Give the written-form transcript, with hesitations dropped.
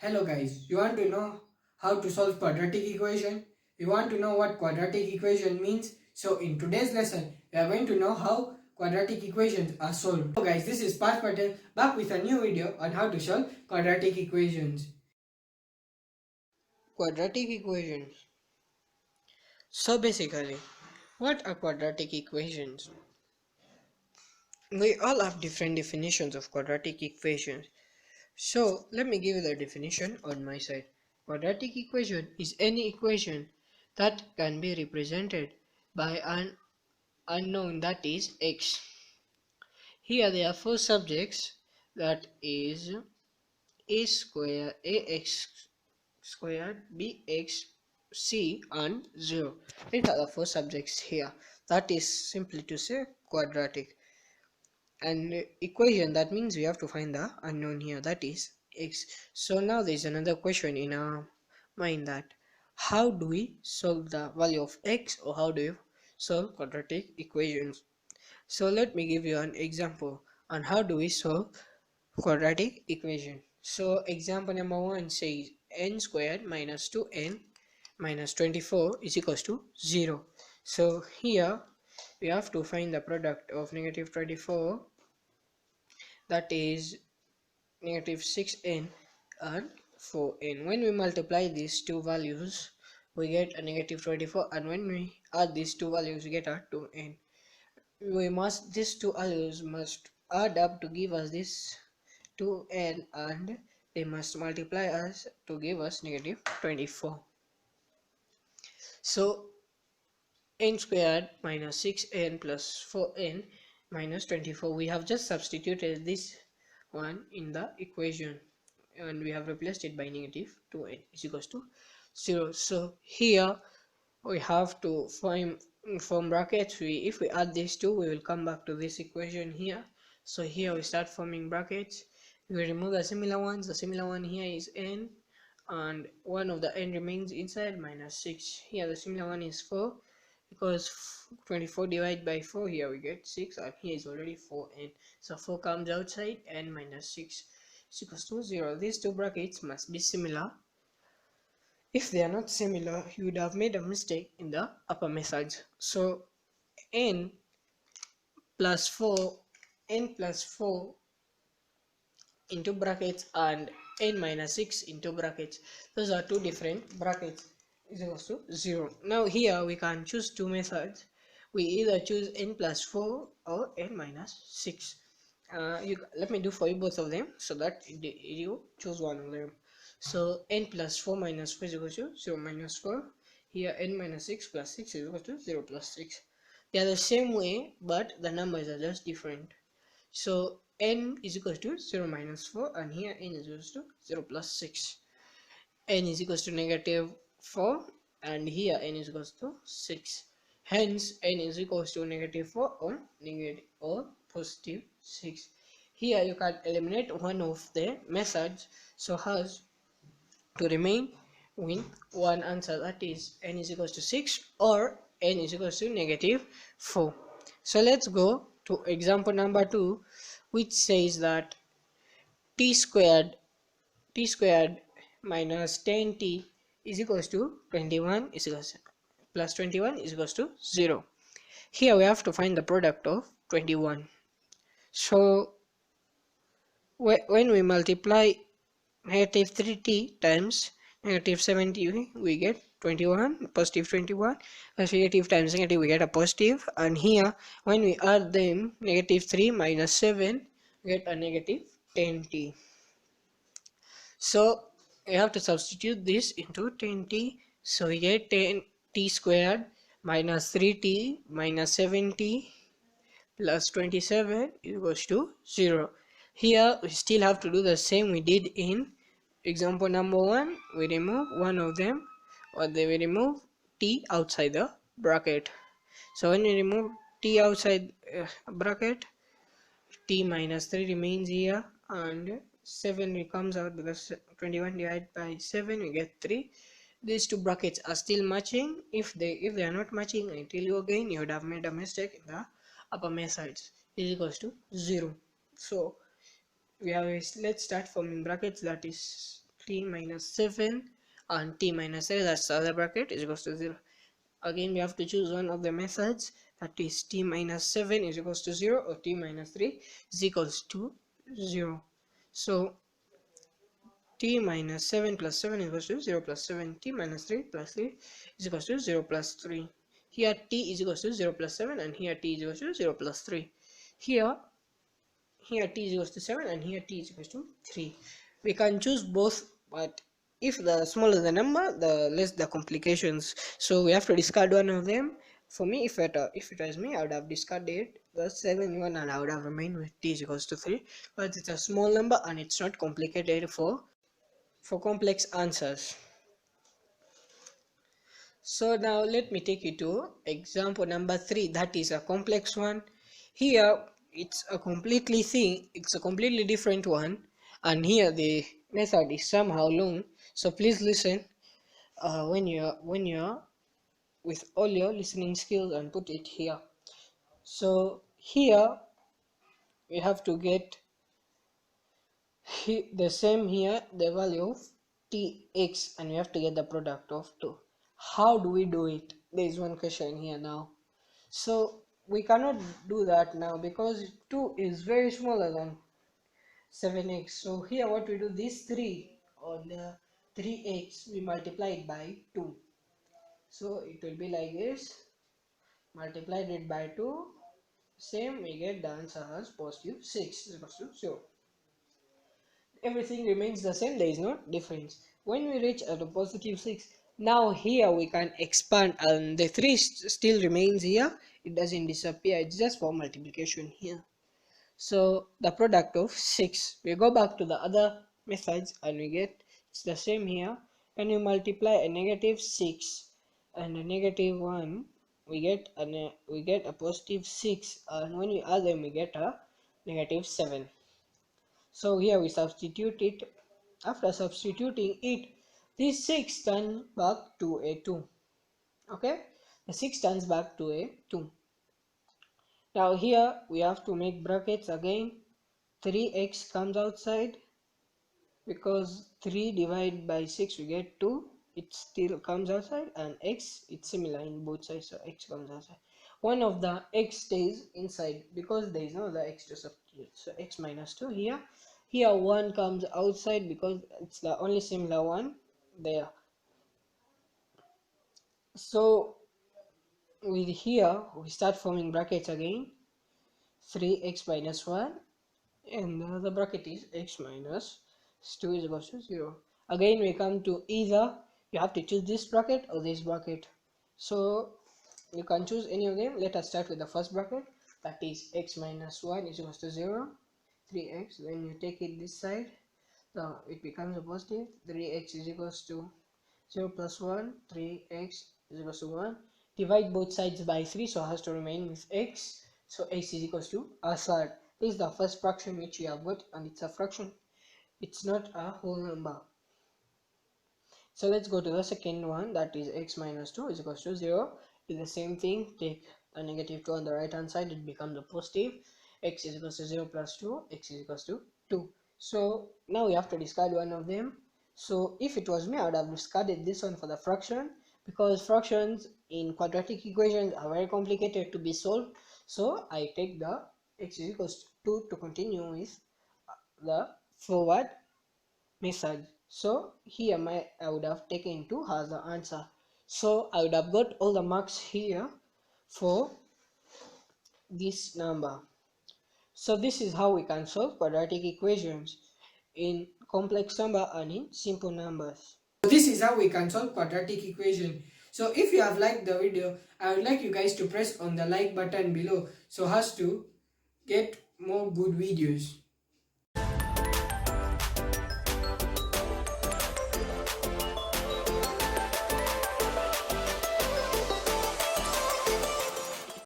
Hello guys, you want to know how to solve quadratic equation? You want to know what quadratic equation means? So in today's lesson, we are going to know how quadratic equations are solved. Hello guys, this is Parth Patel back with a new video on how to solve quadratic equations. Quadratic equations. So basically, what are quadratic equations? We all have different definitions of quadratic equations. So let me give you the definition on my side. Quadratic equation is any equation that can be represented by an unknown, that is x. Here there are four subjects, that is a square, ax squared, bx, c and 0. These are the four subjects here. That is simply to say quadratic. And equation, that means we have to find the unknown here, that is x. So now there is another question in our mind, that how do we solve the value of x, or how do you solve quadratic equations? So let me give you an example on how do we solve quadratic equation. So example number 1 says n squared minus 2n minus 24 is equals to 0. So here we have to find the product of negative 24, that is negative 6n and 4n. When we multiply these two values, we get a negative 24, and when we add these two values, we get a 2n. These two values must add up to give us this 2n, and they must multiply us to give us negative 24. So n squared minus 6n plus 4n minus 24, we have just substituted this one in the equation, and we have replaced it by negative 2n is equals to 0. So here we have to form brackets. If we add these two, we will come back to this equation here. So here we start forming brackets. We remove the similar ones. The similar one here is n, and one of the n remains inside, minus 6. Here the similar one is 4, because 24 divided by 4, here we get 6, and here is already 4n. So 4 comes outside, n minus 6 is equals to 0. These two brackets must be similar. If they are not similar, you would have made a mistake in the upper methods. So n plus 4, n plus 4 into brackets, and n minus 6 into brackets, those are two different brackets, is equals to 0. Now here we can choose two methods. We either choose n plus 4 or n minus 6. Let me do for you both of them, so that you choose one of them. So n plus 4 minus 4 is equal to 0 minus 4. Here n minus 6 plus 6 is equal to 0 plus 6. They are the same way, but the numbers are just different. So n is equal to 0 minus 4, and here n is equal to 0 plus 6. N is equal to negative 4, and here n is equal to 6. Hence n is equal to negative 4 or negative or positive 6. Here you can eliminate one of the methods so as to remain with one answer, that is n is equal to 6 or n is equal to negative 4. So let's go to example number 2, which says that t squared minus 10t is equals to 21 is equals plus 21 is equals to 0. Here we have to find the product of 21. So when we multiply negative 3t times negative 70, we get 21, positive 21, plus negative times negative, we get a positive, and here when we add them, negative 3 minus 7, we get a negative 10t. So we have to substitute this into 10t. So we get 10t squared minus 3t minus 7t plus 27 equals to 0. Here we still have to do the same we did in example number 1. We remove one of them, or we remove t outside the bracket. So when we remove t outside bracket, t minus 3 remains here, and 7 comes out, because 21 divided by 7 we get 3. These two brackets are still matching. If they are not matching, I tell you again, you would have made a mistake in the upper methods. Is equals to 0. So we have, let's start forming brackets, that is t minus 7 and t minus 3, that's the other bracket, is equals to 0. Again we have to choose one of the methods, that is t minus 7 is equals to 0 or t minus 3 is equals to 0. So t minus 7 plus 7 is equals to 0 plus 7, t minus 3 plus 3 is equals to 0 plus 3. Here t is equals to 0 plus 7 and here t is equals to 0 plus 3. Here t is equals to 7 and here t is equals to 3. We can choose both, but if the smaller the number, the less the complications. So we have to discard one of them. For me, if it was me, I would have discarded the 7 one and I would have remained with t is equals to 3. But it's a small number and it's not complicated for complex answers. So now let me take you to example number 3, that is a complex one. Here it's a completely different one, and here the method is somehow long. So please listen when you're with all your listening skills and put it here. So here we have to get the same here, the value of tx, and we have to get the product of 2. How do we do it? There is one question here now. So we cannot do that now because 2 is very smaller than 7x. So here what we do, this 3 on the 3x, we multiply it by 2. So it will be like this, multiplied it by 2, same, we get the answer as positive 6 is equals to 0. Everything remains the same, there is no difference. When we reach at a positive 6, now here we can expand and the 3 still remains here, it doesn't disappear, it's just for multiplication here. So the product of 6, we go back to the other methods and we get it's the same here. When you multiply a negative 6 and a negative 1, we get a positive 6, and when you add them we get a negative 7. So here we substitute it. After substituting it, this 6 turns back to a 2. Okay, the 6 turns back to a 2. Now here we have to make brackets again. 3x comes outside because 3 divided by 6 we get 2. It still comes outside, and x, it's similar in both sides, so x comes outside. One of the x stays inside because there is no other x to substitute, so x minus 2 here. Here 1 comes outside because it's the only similar one there. So with here we start forming brackets again. 3x minus 1 and the other bracket is x minus 2 is equals to 0. Again we come to either you have to choose this bracket or this bracket, so you can choose any of them. Let us start with the first bracket, that is x minus 1 is equals to 0, 3x. Then you take it this side, so it becomes a positive. 3x is equals to 0 plus 1, 3x is equals to 1. Divide both sides by 3, so it has to remain with x, so x is equals to a third. This is the first fraction which we have got, and it's a fraction, it's not a whole number. So let's go to the second one, that is x minus 2 is equals to 0. Do the same thing, take a negative 2 on the right hand side, it becomes a positive. X is equals to 0 plus 2, x is equals to 2. So now we have to discard one of them. So if it was me, I would have discarded this one for the fraction, because fractions in quadratic equations are very complicated to be solved. So I take the x is equals to 2 to continue with the forward method. So here I would have taken 2 as the answer. So I would have got all the marks here for this number. So this is how we can solve quadratic equations in complex number and in simple numbers. So this is how we can solve quadratic equation. So if you have liked the video, I would like you guys to press on the like button below so as to get more good videos.